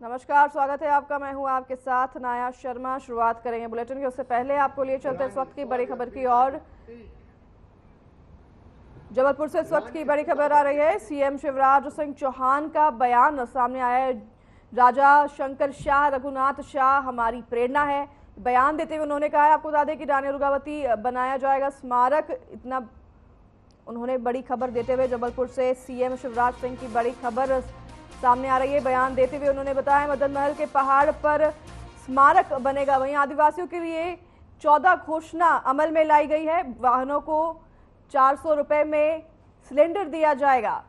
नमस्कार, स्वागत है आपका। मैं हूं आपके साथ नाया शर्मा। शुरुआत करेंगे बुलेटिन की, उससे पहले आपको लिए चलते इस वक्त की बड़ी खबर की और जबलपुर से इस वक्त की बड़ी खबर आ रही है। सीएम शिवराज सिंह चौहान का बयान सामने आया है। राजा शंकर शाह, रघुनाथ शाह हमारी प्रेरणा है, बयान देते हुए उन्होंने कहा है। आपको बता दें कि रानी दुर्गावती बनाया जाएगा स्मारक, इतना उन्होंने बड़ी खबर देते हुए जबलपुर से सीएम शिवराज सिंह की बड़ी खबर सामने आ रही है। बयान देते हुए उन्होंने बताया मदन महल के पहाड़ पर स्मारक बनेगा। वहीं आदिवासियों के लिए 14 घोषणा अमल में लाई गई है। वाहनों को 400 रुपए में सिलेंडर दिया जाएगा।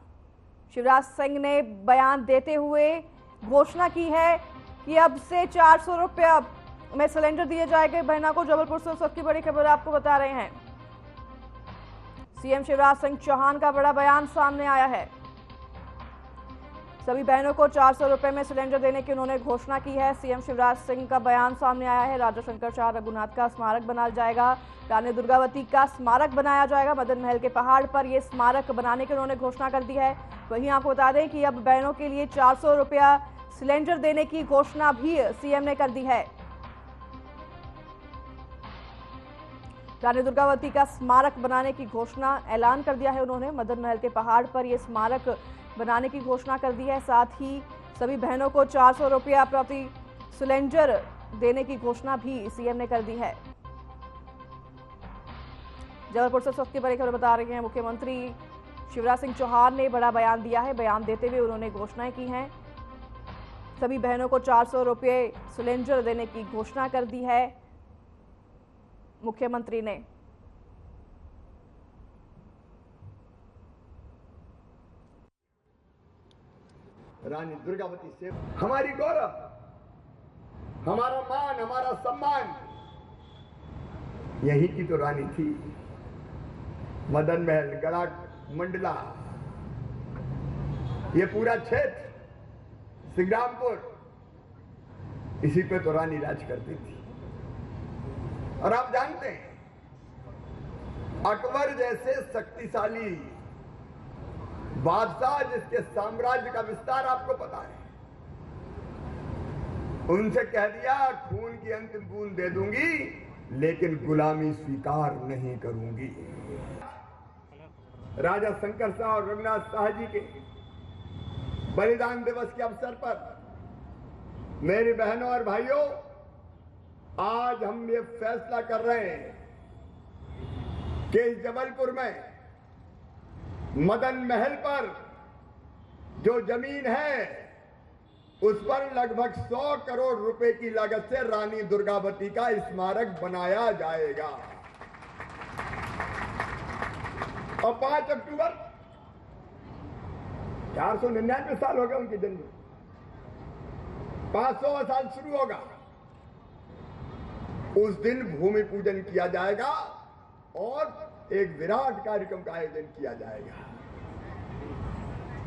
शिवराज सिंह ने बयान देते हुए घोषणा की है कि अब से 400 रुपये में सिलेंडर दिए जाएंगे बहनों को। जबलपुर से उस वक्त की बड़ी खबर आपको बता रहे हैं। सीएम शिवराज सिंह चौहान का बड़ा बयान सामने आया है। सभी बहनों को 400 रुपए में सिलेंडर देने की उन्होंने घोषणा की है। सीएम शिवराज सिंह का बयान सामने आया है। राजा शंकर शाह रघुनाथ का स्मारक बनाया जाएगा, रानी दुर्गावती का स्मारक बनाया जाएगा। मदन महल के पहाड़ पर यह स्मारक बनाने की उन्होंने घोषणा कर दी है। वहीं आपको बता दें कि अब बहनों के लिए 400 रुपया सिलेंडर देने की घोषणा भी सीएम ने कर दी है। रानी दुर्गावती का स्मारक बनाने की घोषणा ऐलान कर दिया है उन्होंने। मदन महल के पहाड़ पर यह स्मारक बनाने की घोषणा कर दी है। साथ ही सभी बहनों को 400 रुपया प्रति सिलेंडर देने की घोषणा भी सीएम ने कर दी है। जबलपुर से सख्त की बड़ी खबर बता रही हैं। मुख्यमंत्री शिवराज सिंह चौहान ने बड़ा बयान दिया है। बयान देते हुए उन्होंने घोषणाएं की हैं। सभी बहनों को 400 रुपये सिलेंडर देने की घोषणा कर दी है मुख्यमंत्री ने। रानी दुर्गावती से हमारी गौरव, हमारा मान, हमारा सम्मान, यही की तो रानी थी। मदन महल, गड़ा, मंडला, ये पूरा क्षेत्र, सिंग्रामपुर, इसी पे तो रानी राज करती थी। और आप जानते हैं, अकबर जैसे शक्तिशाली बादशाह जिसके साम्राज्य का विस्तार आपको पता है, उनसे कह दिया खून की अंतिम बूंद दे दूंगी लेकिन गुलामी स्वीकार नहीं करूंगी। राजा शंकर शाह और रघुनाथ शाह जी के बलिदान दिवस के अवसर पर मेरी बहनों और भाइयों, आज हम ये फैसला कर रहे हैं कि इस जबलपुर में मदन महल पर जो जमीन है उस पर लगभग 100 करोड़ रुपए की लागत से रानी दुर्गावती का स्मारक बनाया जाएगा। और 5 अक्टूबर 499 साल हो गए उनके जन्म, 500वां साल शुरू होगा। उस दिन भूमि पूजन किया जाएगा और एक विराट कार्यक्रम का आयोजन किया जाएगा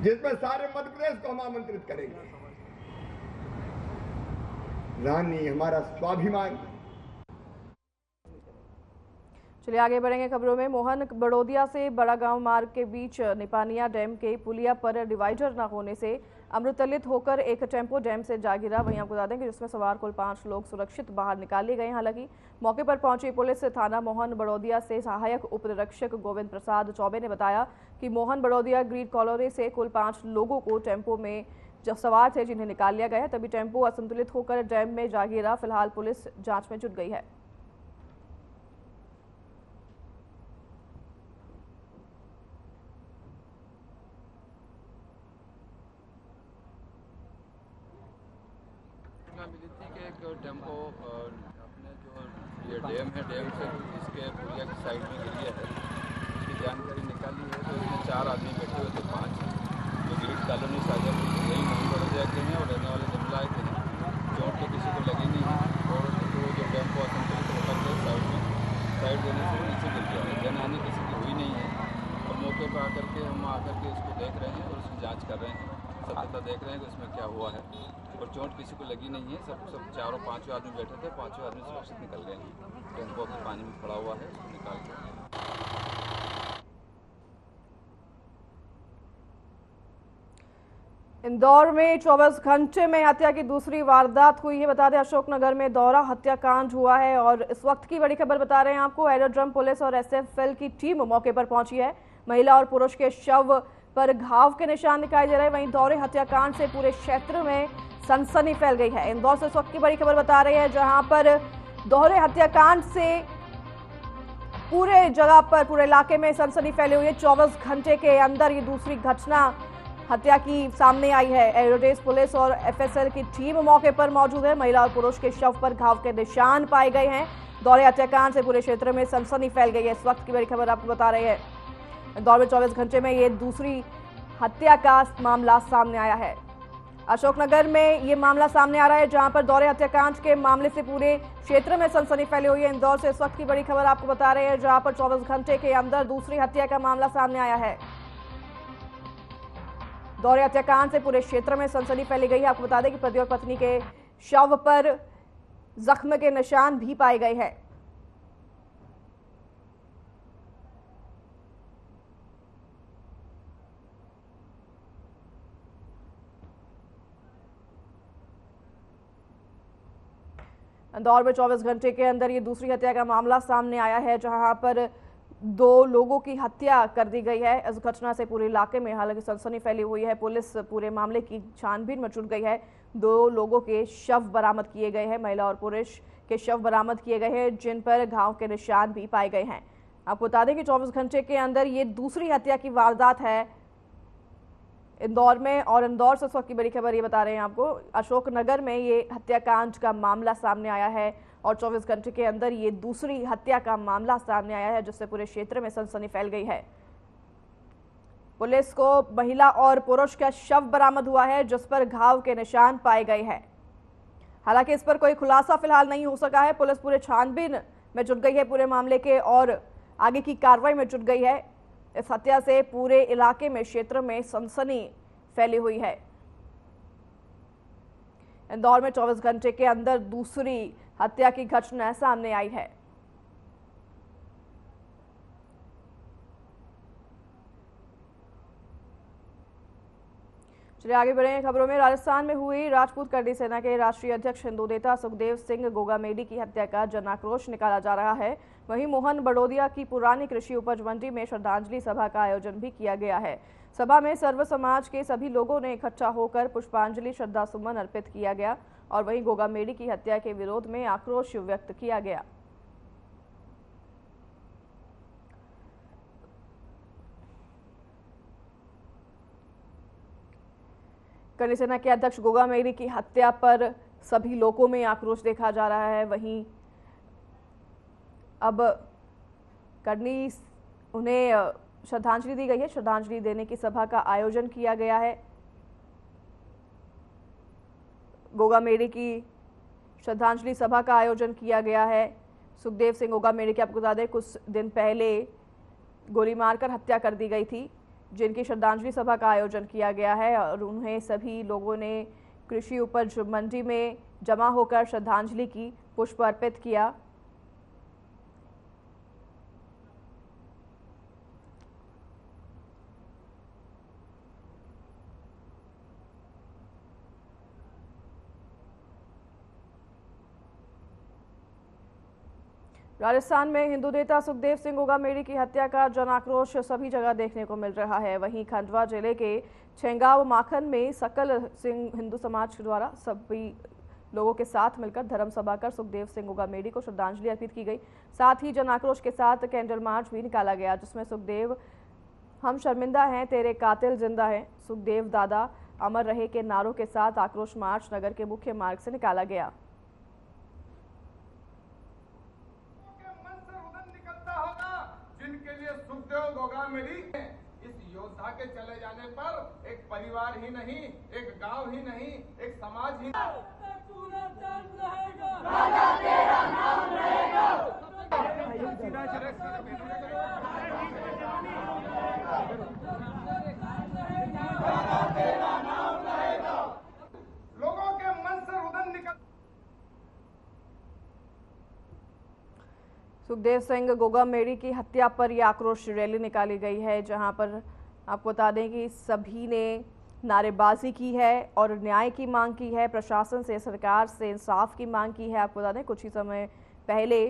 जिसमें सारे मध्य प्रदेश को हम आमंत्रित करेंगे। रानी हमारा स्वाभिमान। चलिए आगे बढ़ेंगे खबरों में। मोहन बड़ौदिया से बड़ा गांव मार्ग के बीच निपानिया डैम के पुलिया पर डिवाइडर न होने से अमृतलित होकर एक टेम्पो डैम से जा गिरा। वहीं आपको बता दें कि जिसमें सवार कुल 5 लोग सुरक्षित बाहर निकाल लिए गए। हालांकि मौके पर पहुंची पुलिस थाना मोहन बड़ौदिया से सहायक उप निरीक्षक गोविंद प्रसाद चौबे ने बताया कि मोहन बड़ौदिया ग्रीड कॉलोनी से कुल 5 लोगों को टेम्पो में जो सवार थे जिन्हें निकाल लिया गया है, तभी टेम्पो असंतुलित होकर डैम में जा गिरा। फिलहाल पुलिस जांच में जुट गई है। मिली थी कि एक टेम्पो अपने जो ये डैम है, डैम से इसके पुलिया की साइड में गिर गया है। इसकी जानकारी निकाली है तो इसमें 4 आदमी बैठे हुए थे, 5 जो ग्रीड कॉलोनी साझा यही मोहन बड़ौदिया के हैं और रहने वाले जमला के हैं। चोट तो किसी को लगी नहीं है और तो जो टेम्पो असंतुलित होकर के साइड देने से नीचे गिर गया है। जनहानि किसी की हुई नहीं है और मौके पर आकर के हम आकर के इसको देख रहे हैं और उसकी जाँच कर रहे हैं। सत्यता देख रहे हैं कि उसमें क्या हुआ है और चोट किसी को लगी नहीं है। सब 4-5 आदमी बैठे थे, 5 आदमी सुरक्षित निकल गए हैं। टेम्पो अभी पानी में पड़ा हुआ है, उसको निकाल के इंदौर में 24 घंटे में हत्या की दूसरी वारदात हुई है। बता दें अशोकनगर में दोहरा हत्याकांड हुआ है और इस वक्त की बड़ी खबर बता रहे हैं आपको। एरोड्रम पुलिस और एसएफएल की टीम मौके पर पहुंची है। महिला और पुरुष के शव पर घाव के निशान दिखाई दे रहे हैं। वहीं दोहरे हत्याकांड से पूरे क्षेत्र में सनसनी फैल गई है। इंदौर से इस वक्त की बड़ी खबर बता रहे हैं, जहां पर दोहरे हत्याकांड से पूरे जगह पर, पूरे इलाके में सनसनी फैली हुई है। 24 घंटे के अंदर ये दूसरी घटना हत्या की सामने आई है। एरोडेस पुलिस और एफएसएल की टीम मौके पर मौजूद है। महिला और पुरुष के शव पर घाव के निशान पाए गए हैं। दोहरे हत्याकांड से पूरे क्षेत्र में सनसनी फैल गई है। इस वक्त की बड़ी खबर आपको बता रहे हैं, इंदौर में 24 घंटे में ये दूसरी हत्या का मामला सामने आया है। अशोकनगर में ये मामला सामने आ रहा है, जहां पर दोहरे हत्याकांड के मामले से पूरे क्षेत्र में सनसनी फैली हुई है। इंदौर से इस वक्त की बड़ी खबर आपको बता रहे हैं, जहां पर 24 घंटे के अंदर दूसरी हत्या का मामला सामने आया है। दोहरे हत्याकांड से पूरे क्षेत्र में सनसनी फैली गई है। आपको बता दें कि पति और पत्नी के शव पर जख्म के निशान भी पाए गए हैं। इंदौर में 24 घंटे के अंदर ये दूसरी हत्या का मामला सामने आया है, जहां पर 2 लोगों की हत्या कर दी गई है। इस घटना से पूरे इलाके में हालांकि सनसनी फैली हुई है। पुलिस पूरे मामले की छानबीन में जुट गई है। 2 लोगों के शव बरामद किए गए हैं। महिला और पुरुष के शव बरामद किए गए हैं, जिन पर घाव के निशान भी पाए गए हैं। आपको बता दें कि 24 घंटे के अंदर ये दूसरी हत्या की वारदात है इंदौर में। और इंदौर से इस वक्त की बड़ी खबर ये बता रहे हैं आपको, अशोकनगर में ये हत्याकांड का मामला सामने आया है और 24 घंटे के अंदर ये दूसरी हत्या का मामला सामने आया है, जिससे पूरे क्षेत्र में सनसनी फैल गई है। पुलिस को महिला और पुरुष का शव बरामद हुआ है, जिस पर घाव के निशान पाए गए हैं। हालांकि इस पर कोई खुलासा फिलहाल नहीं हो सका है। पुलिस पूरे छानबीन में जुट गई है पूरे मामले के और आगे की कार्रवाई में जुट गई है। इस हत्या से पूरे इलाके में, क्षेत्र में सनसनी फैली हुई है। इंदौर में 24 घंटे के अंदर दूसरी हत्या की घटना सामने आई है। चलिए आगे बढ़े खबरों में। राजस्थान में हुई राजपूत करनी सेना के राष्ट्रीय अध्यक्ष हिंदू नेता सुखदेव सिंह गोगामेडी की हत्या का जन आक्रोश निकाला जा रहा है। वहीं मोहन बड़ोदिया की पुरानी कृषि उपज मंडी में श्रद्धांजलि सभा का आयोजन भी किया गया है। सभा में सर्व समाज के सभी लोगों ने इकट्ठा होकर पुष्पांजलि श्रद्धा सुमन अर्पित किया गया और वहीं गोगामेडी की हत्या के विरोध में आक्रोश व्यक्त किया गया। करनी सेना के अध्यक्ष गोगामेडी की हत्या पर सभी लोगों में आक्रोश देखा जा रहा है। वहीं अब करनी उन्हें श्रद्धांजलि दी गई है। श्रद्धांजलि देने की सभा का आयोजन किया गया है। गोगामेडी की श्रद्धांजलि सभा का आयोजन किया गया है। सुखदेव सिंह गोगामेडी की आपको बता दें कुछ दिन पहले गोली मारकर हत्या कर दी गई थी, जिनकी श्रद्धांजलि सभा का आयोजन किया गया है और उन्हें सभी लोगों ने कृषि उपज मंडी में जमा होकर श्रद्धांजलि की, पुष्प अर्पित किया। राजस्थान में हिंदू नेता सुखदेव सिंह गोगामेडी की हत्या का जन आक्रोश सभी जगह देखने को मिल रहा है। वहीं खंडवा जिले के छेंगाव माखन में सकल सिंह हिंदू समाज द्वारा सभी लोगों के साथ मिलकर धर्म सभा कर सुखदेव सिंह गोगामेडी को श्रद्धांजलि अर्पित की गई। साथ ही जन आक्रोश के साथ कैंडल मार्च भी निकाला गया, जिसमें सुखदेव हम शर्मिंदा हैं, तेरे कातिल जिंदा हैं, सुखदेव दादा अमर रहे के नारों के साथ आक्रोश मार्च नगर के मुख्य मार्ग से निकाला गया। जिनके लिए सुखदेव गोगामेडी इस योद्धा के चले जाने पर एक परिवार ही नहीं, एक गांव ही नहीं, एक समाज ही पूरा देश रहेगा, राजा तेरा नाम रहेगा। लोगों के मन से रुदन निकल। सुखदेव सिंह गोगामेडी की हत्या पर यह आक्रोश रैली निकाली गई है, जहां पर आपको बता दें कि सभी ने नारेबाजी की है और न्याय की मांग की है, प्रशासन से, सरकार से इंसाफ की मांग की है। आपको बता दें कुछ ही समय पहले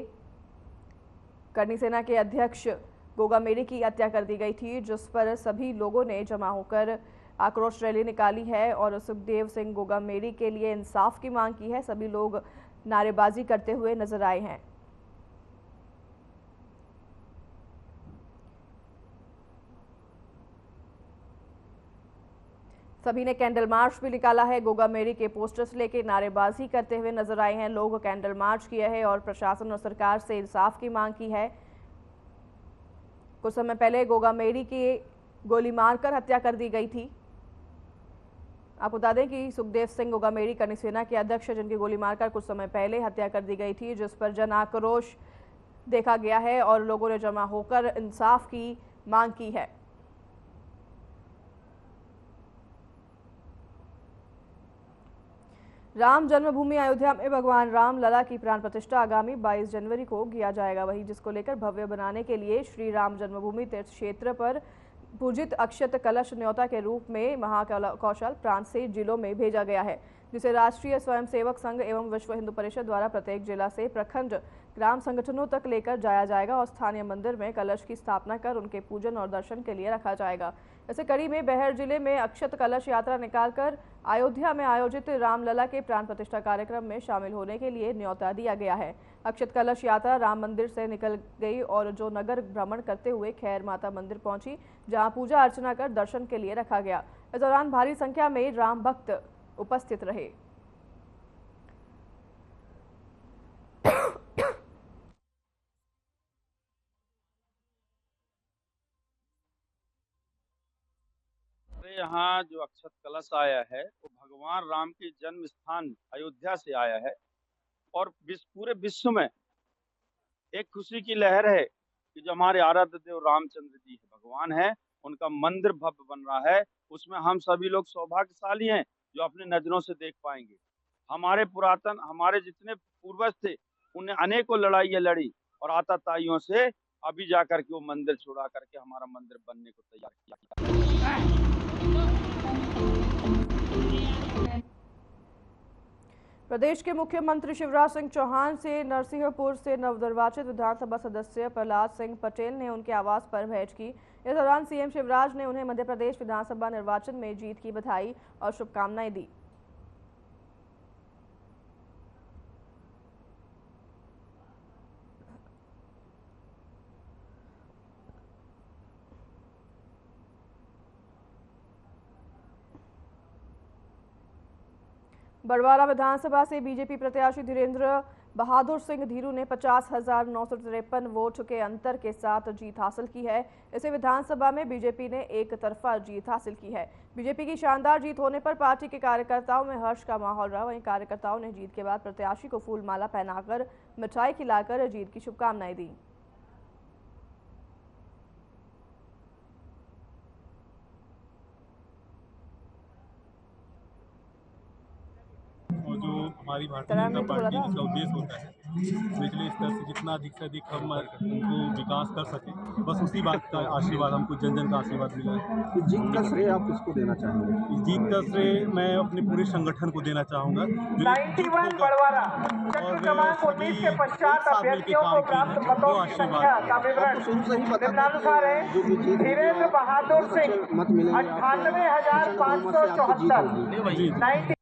करनी सेना के अध्यक्ष गोगा मेरी की हत्या कर दी गई थी, जिस पर सभी लोगों ने जमा होकर आक्रोश रैली निकाली है और सुखदेव सिंह गोगा मेरी के लिए इंसाफ की मांग की है। सभी लोग नारेबाजी करते हुए नजर आए हैं। सभी ने कैंडल मार्च भी निकाला है। गोगा मेरी के पोस्टर्स लेके नारेबाजी करते हुए नजर आए हैं लोग। कैंडल मार्च किया है और प्रशासन और सरकार से इंसाफ की मांग की है। कुछ समय पहले गोगा मेरी की गोली मारकर हत्या कर दी गई थी। आपको बता दें कि सुखदेव सिंह गोगा मेरी करनी सेना के अध्यक्ष जिनकी गोली मारकर कुछ समय पहले हत्या कर दी गई थी, जिस पर जन आक्रोश देखा गया है और लोगों ने जमा होकर इंसाफ की मांग की है। राम जन्मभूमि अयोध्या में भगवान राम लला की प्राण प्रतिष्ठा आगामी 22 जनवरी को किया जाएगा। वहीं जिसको लेकर भव्य बनाने के लिए श्री राम जन्मभूमि तीर्थ क्षेत्र पर पूजित अक्षत कलश न्योता के रूप में महाकौशल प्रांत से जिलों में भेजा गया है, जिसे राष्ट्रीय स्वयंसेवक संघ एवं विश्व हिंदू परिषद द्वारा प्रत्येक जिला से प्रखंड ग्राम संगठनों तक लेकर जाया जाएगा और स्थानीय मंदिर में कलश की स्थापना कर उनके पूजन और दर्शन के लिए रखा जाएगा। इसी कड़ी में बहर जिले में अक्षत कलश यात्रा निकालकर अयोध्या में आयोजित रामलला के प्राण प्रतिष्ठा कार्यक्रम में शामिल होने के लिए न्योता दिया गया है। अक्षत कलश यात्रा राम मंदिर से निकल गई और जो नगर भ्रमण करते हुए खैर माता मंदिर पहुंची, जहां पूजा अर्चना कर दर्शन के लिए रखा गया। इस दौरान भारी संख्या में राम भक्त उपस्थित रहे। यहाँ जो अक्षत कलश आया है वो भगवान राम के जन्म स्थान अयोध्या से आया है और पूरे विश्व में एक खुशी की लहर है कि जो हमारे आराध्य देव रामचंद्र जी भगवान है, उनका मंदिर भव्य बन रहा है। उसमें हम सभी लोग सौभाग्यशाली हैं जो अपने नजरों से देख पाएंगे। हमारे जितने पूर्वज थे उन्हें अनेकों लड़ाइयाँ लड़ी और आताताइयों से अभी जाकर के वो मंदिर छुड़ा करके हमारा मंदिर बनने को तैयार किया। प्रदेश के मुख्यमंत्री शिवराज सिंह चौहान से नरसिंहपुर से नवनिर्वाचित विधानसभा सदस्य प्रहलाद सिंह पटेल ने उनके आवास पर भेंट की। इस दौरान सीएम शिवराज ने उन्हें मध्य प्रदेश विधानसभा निर्वाचन में जीत की बधाई और शुभकामनाएं दी। बड़वारा विधानसभा से बीजेपी प्रत्याशी धीरेन्द्र बहादुर सिंह धीरू ने 50,953 वोट के अंतर के साथ जीत हासिल की है। इसे विधानसभा में बीजेपी ने एक तरफा जीत हासिल की है। बीजेपी की शानदार जीत होने पर पार्टी के कार्यकर्ताओं में हर्ष का माहौल रहा। वहीं कार्यकर्ताओं ने जीत के बाद प्रत्याशी को फूल माला पहनाकर मिठाई खिलाकर जीत की शुभकामनाएं दी। जो हमारी भारतीय जनता पार्टी का उद्देश्य होता है निचले स्तर से जितना अधिक से अधिक हम उनको विकास कर सके, बस उसी बात का आशीर्वाद हमको जन जन का आशीर्वाद मिला है। जीत का श्रेय आप किसको देना चाहेंगे? इस जीत का श्रेय मैं अपने पूरे संगठन को देना चाहूँगा जो बड़वारा क्रमांक 19 के पश्चात अभ्यर्थियों को प्राप्त मतों की संख्या का विवरण निम्नानुसार है। धीरेन्द्र बहादुर सिंह 98,574।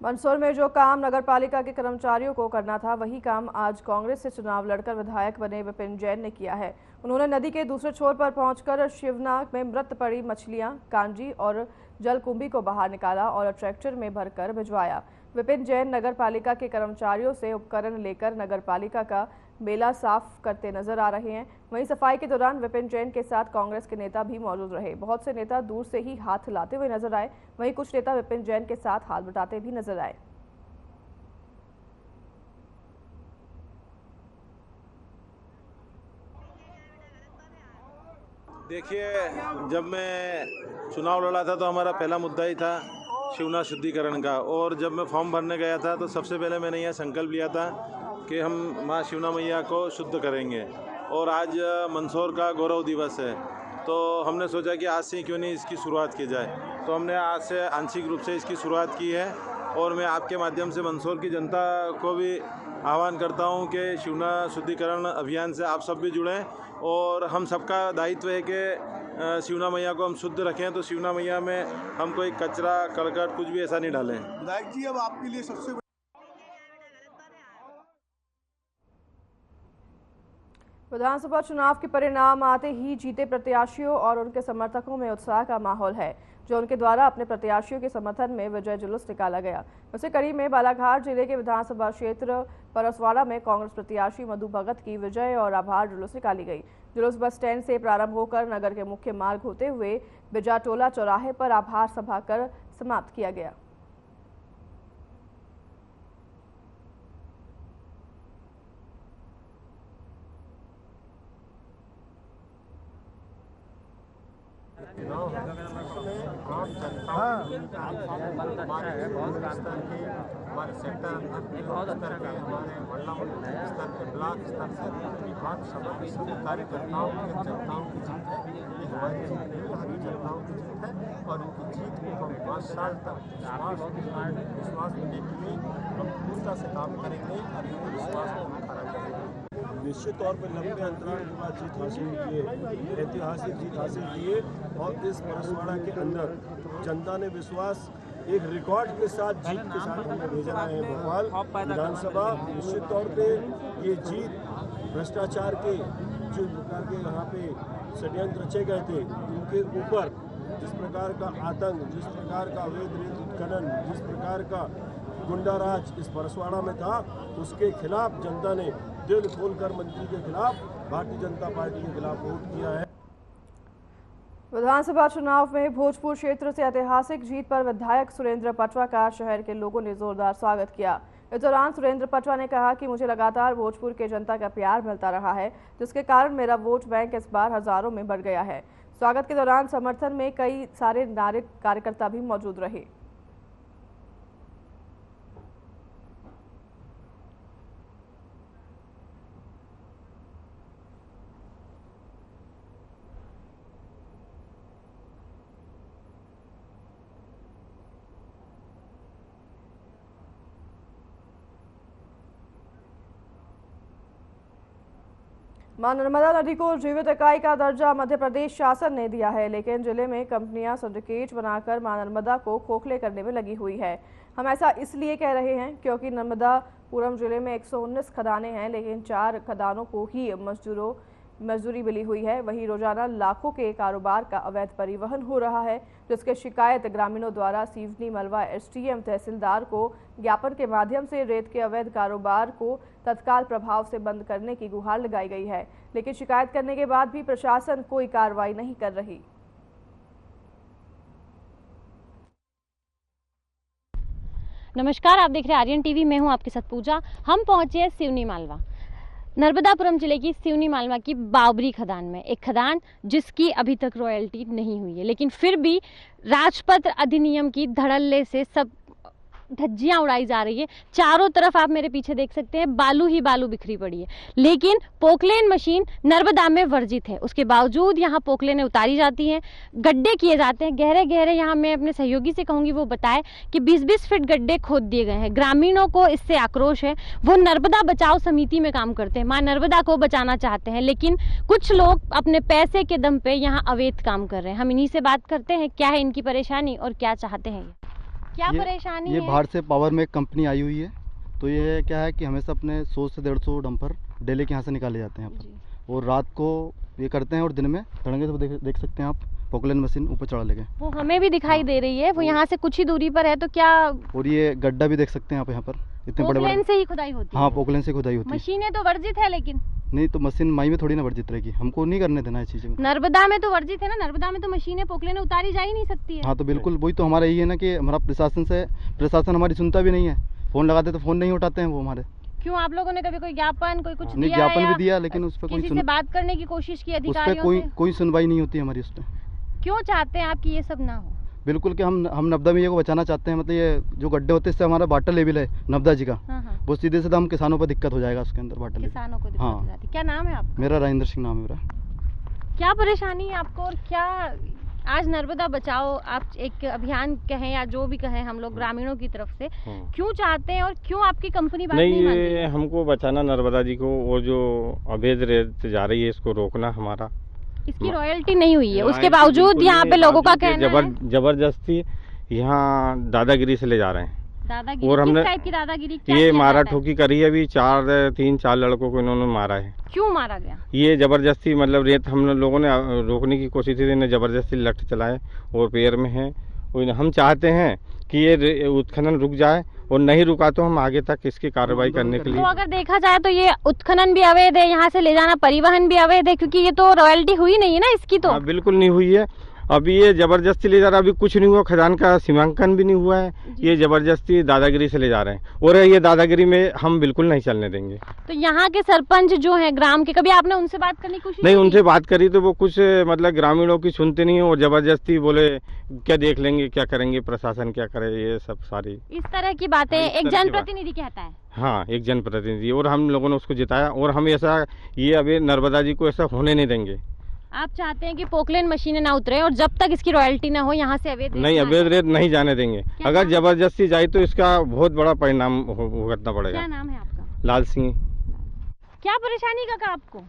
मंदसौर में जो काम नगरपालिका के कर्मचारियों को करना था, वही काम आज कांग्रेस से चुनाव लड़कर विधायक बने विपिन जैन ने किया है। उन्होंने नदी के दूसरे छोर पर पहुंचकर शिवनाग में मृत पड़ी मछलियां, कांजी और जलकुंभी को बाहर निकाला और ट्रैक्टर में भरकर भिजवाया। विपिन जैन नगरपालिका के कर्मचारियों से उपकरण लेकर नगरपालिका का मेला साफ करते नजर आ रहे हैं। वहीं सफाई के दौरान विपिन जैन के साथ कांग्रेस के नेता भी मौजूद रहे। बहुत से नेता दूर से ही हाथ हिलाते हुए नजर आए। वहीं कुछ नेता विपिन जैन के साथ हाथ बटाते भी नजर आए। देखिए, जब मैं चुनाव लड़ा था तो हमारा पहला मुद्दा ही था शिवनाग शुद्धिकरण का, और जब मैं फॉर्म भरने गया था तो सबसे पहले मैंने यह संकल्प लिया था कि हम माँ शिवना मैया को शुद्ध करेंगे। और आज मंदसौर का गौरव दिवस है, तो हमने सोचा कि आज से क्यों नहीं इसकी शुरुआत की जाए। तो हमने आज से आंशिक रूप से इसकी शुरुआत की है। और मैं आपके माध्यम से मंदसौर की जनता को भी आह्वान करता हूं कि शिवना शुद्धिकरण अभियान से आप सब भी जुड़ें। और हम सबका दायित्व है कि शिवना मैया को हम शुद्ध रखें। तो शिवना मैया में हम कोई कचरा करकट कुछ भी ऐसा नहीं डालें। विधायक जी, अब आपके लिए सबसे विधानसभा चुनाव के परिणाम आते ही जीते प्रत्याशियों और उनके समर्थकों में उत्साह का माहौल है, जो उनके द्वारा अपने प्रत्याशियों के समर्थन में विजय जुलूस निकाला गया। वैसे कड़ी में बालाघाट जिले के विधानसभा क्षेत्र परसवाड़ा में कांग्रेस प्रत्याशी मधु भगत की विजय और आभार जुलूस निकाली गई। जुलूस बस स्टैंड से प्रारंभ होकर नगर के मुख्य मार्ग होते हुए बिजाटोला चौराहे पर आभार सभा कर समाप्त किया गया। हमारे सेक्टर स्तर के, हमारे मंडल स्तर के, ब्लॉक स्तर से विधानसभा के सभी कार्यकर्ताओं के जनताओं की जीत है। ये हमारी जीत नहीं, हमारी जनताओं की जीत है। और उनकी जीत को हम 5 साल तक विश्वास देने के लिए हम पूर्णता से काम करेंगे और इनके विश्वास को हम खड़ा करेंगे। निश्चित तौर पर लंबे अंतराल के बाद जीत हासिल किए, ऐतिहासिक जीत हासिल किए। और इस परसवाड़ा के अंदर जनता ने विश्वास एक रिकॉर्ड के साथ जीत के साथ हमें भेजा है भोपाल विधानसभा। निश्चित तौर पे ये जीत भ्रष्टाचार के जो प्रकार के यहाँ पे षड्यंत्र रचे गए थे, उनके ऊपर जिस प्रकार का आतंक, जिस प्रकार का अवैध रेत उत्खनन, जिस प्रकार का गुंडाराज इस परसवाड़ा में था, उसके खिलाफ जनता ने दिल खोलकर मंत्री के खिलाफ, भारतीय जनता पार्टी के खिलाफ वोट किया है। विधानसभा चुनाव में भोजपुर क्षेत्र से ऐतिहासिक जीत पर विधायक सुरेंद्र पटवा का शहर के लोगों ने जोरदार स्वागत किया। इस दौरान सुरेंद्र पटवा ने कहा कि मुझे लगातार भोजपुर के जनता का प्यार मिलता रहा है, जिसके कारण मेरा वोट बैंक इस बार हजारों में बढ़ गया है। स्वागत के दौरान समर्थन में कई सारे नागरिक कार्यकर्ता भी मौजूद रहे। मां नर्मदा नदी को जीवित इकाई का दर्जा मध्य प्रदेश शासन ने दिया है, लेकिन जिले में कंपनियां सिंडिकेट बनाकर मां नर्मदा को खोखले करने में लगी हुई है। हम ऐसा इसलिए कह रहे हैं क्योंकि नर्मदापुरम जिले में 119 खदानें हैं, लेकिन 4 खदानों को ही मजदूरी मिली हुई है। वहीं रोजाना लाखों के कारोबार का अवैध परिवहन हो रहा है, जिसके शिकायत ग्रामीणों द्वारा सिवनी मलवा एसडीएम तहसीलदार को ज्ञापन के माध्यम से रेत के अवैध कारोबार को तत्काल प्रभाव से बंद करने की गुहार लगाई गई है, लेकिन शिकायत करने के बाद भी प्रशासन कोई कार्रवाई नहीं कर रही। नमस्कार, आप देख रहे हैं आर्यन टीवी। मैं हूं आपके साथ पूजा। हम पहुंचे हैं सिवनी मालवा, नर्मदापुरम जिले की सिवनी मालवा की बाबरी खदान में। एक खदान जिसकी अभी तक रॉयल्टी नहीं हुई है, लेकिन फिर भी राजपत्र अधिनियम की धड़ल्ले से सब धज्जियां उड़ाई जा रही है। चारों तरफ आप मेरे पीछे देख सकते हैं, बालू ही बालू बिखरी पड़ी है, लेकिन पोकलेन मशीन नर्मदा में वर्जित है। उसके बावजूद यहाँ पोकलेनें उतारी जाती हैं, गड्ढे किए जाते हैं गहरे गहरे। यहाँ मैं अपने सहयोगी से कहूँगी वो बताए कि 20-20 फीट गड्ढे खोद दिए गए हैं। ग्रामीणों को इससे आक्रोश है, वो नर्मदा बचाओ समिति में काम करते हैं, माँ नर्मदा को बचाना चाहते हैं, लेकिन कुछ लोग अपने पैसे के दम पे यहाँ अवैध काम कर रहे हैं। हम इन्हीं से बात करते हैं, क्या है इनकी परेशानी और क्या चाहते हैं ये। क्या परेशानी है? ये बाहर से पावर में एक कंपनी आई हुई है, तो ये क्या है कि हमेशा अपने 100 से 150 डंपर डेली के यहाँ से निकाले जाते हैं यहाँ पर, और रात को ये करते हैं और दिन में धड़ंगे से देख सकते हैं आप, पोकलेन मशीन ऊपर चढ़ा लेके। वो हमें भी दिखाई दे रही है, वो यहाँ से कुछ ही दूरी पर है, तो क्या। और ये गड्ढा भी देख सकते हैं आप यहाँ पर, इतने बड़े पोकलेन से ही खुदाई होती है। हाँ, पोकलेन से खुदाई होती है। मशीनें तो वर्जित है, लेकिन नहीं तो मशीन माई में थोड़ी ना वर्जित रहेगी, हमको नहीं करने देना है चीजें। नर्मदा में तो वर्जित है ना, नर्मदा में तो मशीनें पोकलेनें उतारी जा ही नहीं सकती है। हाँ तो बिल्कुल वही तो हमारा यही है ना कि हमारा प्रशासन हमारी सुनता भी नहीं है। फोन लगाते तो फोन नहीं उठाते हैं वो हमारे। क्यों, आप लोगों ने कभी कोई ज्ञापन कोई कुछ नहीं, ज्ञापन भी दिया, लेकिन उस पर किसी से बात करने की कोशिश की अधिकारियों से? कोई सुनवाई नहीं होती हमारी उस पर। क्यों चाहते हैं आप कि ये सब ना हो? बिल्कुल कि हम नर्मदा मैया को बचाना चाहते हैं। मतलब ये जो गड्ढे होते हैं इससे हमारा वाटर लेवल है नर्मदा जी का, वो सीधे सीधा हम किसानों पर दिक्कत हो जाएगा उसके अंदर वाटर लेवल। किसानों को दिक्कत हो जाती है। क्या नाम है आपका? मेरा राजेंद्र सिंह नाम है मेरा। क्या परेशानी है आपको और क्या आज नर्मदा बचाओ आप एक अभियान कहें या जो भी कहें हम लोग ग्रामीणों की तरफ से क्यों चाहते हैं और क्यों आपकी कंपनी बात नहीं मान रही है? हमको बचाना नर्मदा जी को, और जो अवैध रेत जा रही है इसको रोकना हमारा। इसकी रॉयल्टी नहीं हुई है, उसके बावजूद यहाँ पे लोगों का कहना है जबरदस्ती यहाँ दादागिरी से ले जा रहे हैं। दादागिरी और हमने किस टाइप की दादागिरी? ये मारा ठोकी करी है अभी, 4 लड़कों को इन्होंने मारा है। क्यों मारा गया? ये जबरदस्ती, मतलब रेत हम लोगों ने रोकने की कोशिश की, इन्हें जबरदस्ती लठ चलाए और पैर में है। हम चाहते हैं कि ये उत्खनन रुक जाए, और नहीं रुका तो हम आगे तक इसकी कार्रवाई करने के लिए। तो अगर देखा जाए तो ये उत्खनन भी अवैध है, यहाँ से ले जाना परिवहन भी अवैध है, क्योंकि ये तो रॉयल्टी हुई नहीं है ना इसकी। तो बिल्कुल नहीं हुई है, अभी ये जबरदस्ती ले जा रहा है, अभी कुछ नहीं हुआ, खदान का सीमांकन भी नहीं हुआ है, ये जबरदस्ती दादागिरी से ले जा रहे हैं, और ये दादागिरी में हम बिल्कुल नहीं चलने देंगे। तो यहाँ के सरपंच जो है ग्राम के, कभी आपने उनसे बात करने की कोशिश नहीं? उनसे बात करी तो वो कुछ मतलब ग्रामीणों की सुनते नहीं है, और जबरदस्ती बोले क्या देख लेंगे, क्या करेंगे, प्रशासन क्या करे, ये सब सारी इस तरह की बातें एक जनप्रतिनिधि कहता है। हाँ, एक जनप्रतिनिधि, और हम लोगों ने उसको जिताया, और हम ऐसा ये अभी नर्मदा जी को ऐसा होने नहीं देंगे। आप चाहते हैं कि पोकलेन मशीनें ना उतरे, और जब तक इसकी रॉयल्टी ना हो यहाँ से अवैध रेत नहीं जाने देंगे। अगर जबरदस्ती जाए तो इसका बहुत बड़ा परिणाम भुगतना पड़ेगा। क्या नाम है आपका? लाल सिंह। क्या परेशानी का आपको?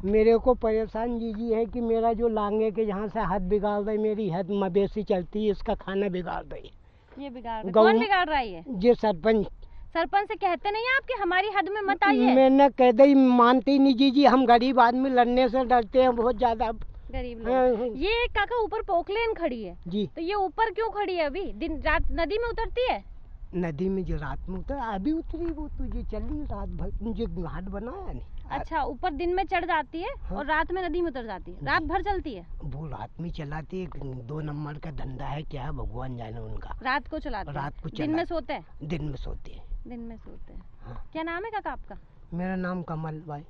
मेरे को परेशान जी है कि मेरा जो लांगे के यहाँ से हाथ बिगाड़ रही, मेरी हद मवेशी चलती है, इसका खाना बिगाड़ रही। ये बिगाड़ कौन बिगाड़ रहा है? ये सरपंच। सरपंच से कहते नहीं आपके हमारी हद में मत आइए? मैंने कह दी, मानती नहीं जी, हम गरीब आदमी लड़ने से डरते हैं बहुत ज्यादा। गरीब लोग। ये काका ऊपर पोकलेन खड़ी है जी, तो ये ऊपर क्यों खड़ी है? अभी दिन रात नदी में उतरती है? नदी में जो रात में उतर, अभी उतरी वो तुझे चली रात भर, मुझे घाट बनाया नहीं। अच्छा, ऊपर दिन में चढ़ जाती है और रात में नदी में उतर जाती है, रात भर चलती है? वो रात में चलाती है, 2 नंबर का धंधा है, क्या भगवान जाने उनका। रात को चलाते हैं? रात को दिन में सोते हैं? दिन में सोते हैं। दिन में सोते हैं। क्या नाम है काका आपका? मेरा नाम कमल भाई।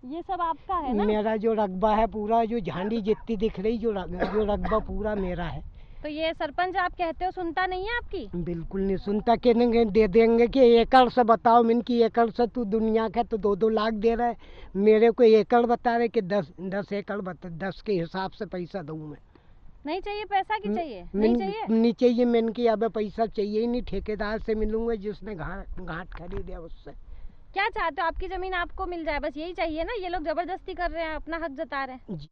ये सब आपका है ना? मेरा जो रकबा है पूरा, जो झांडी जितनी दिख रही, जो रकबा पूरा मेरा है। तो ये सरपंच आप कहते हो सुनता नहीं है आपकी? बिल्कुल नहीं सुनता, कहने दे देंगे कि एकड़ से बताओ, इनकी एकड़ से तू दुनिया का तो 2-2 लाख दे रहा है, मेरे को एकड़ बता रहे कि 10 एकड़ बता, 10 के हिसाब से पैसा दूँ मैं। नहीं चाहिए पैसा? की चाहिए? नहीं चाहिए? नहीं चाहिए, मैंने कि अब पैसा चाहिए ही नहीं, ठेकेदार से मिलूंगा जिसने घाट खरीदे उससे। क्या चाहते हो? आपकी जमीन आपको मिल जाए, बस यही चाहिए ना? ये लोग जबरदस्ती कर रहे हैं, अपना हक जता रहे हैं।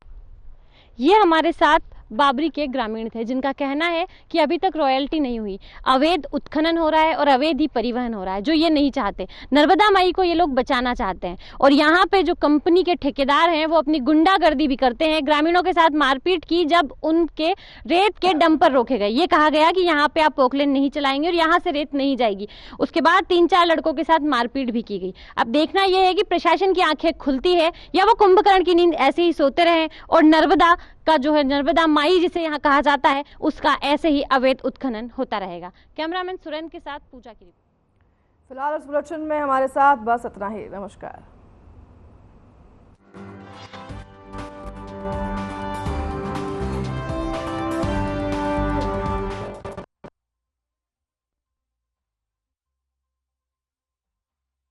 ये हमारे साथ बाबरी के ग्रामीण थे जिनका कहना है कि अभी तक रॉयल्टी नहीं हुई, अवैध उत्खनन हो रहा है और अवैध ही परिवहन हो रहा है, जो ये नहीं चाहते। नर्मदा माई को ये लोग बचाना चाहते हैं, और यहाँ पे जो कंपनी के ठेकेदार हैं वो अपनी गुंडागर्दी भी करते हैं। ग्रामीणों के साथ मारपीट की जब उनके रेत के डंपर रोके गए, ये कहा गया कि यहाँ पे आप पोकलेन नहीं चलाएंगे और यहाँ से रेत नहीं जाएगी। उसके बाद 3-4 लड़कों के साथ मारपीट भी की गई। अब देखना यह है कि प्रशासन की आंखें खुलती है या वो कुंभकर्ण की नींद ऐसे ही सोते रहे, और नर्मदा का जो है, नर्मदा माई जिसे यहाँ कहा जाता है, उसका ऐसे ही अवैध उत्खनन होता रहेगा। कैमरामैन सुरेंद्र के साथ पूजा की रिपोर्ट। फिलहाल इस बुलेटिन में हमारे साथ बस इतना ही। नमस्कार।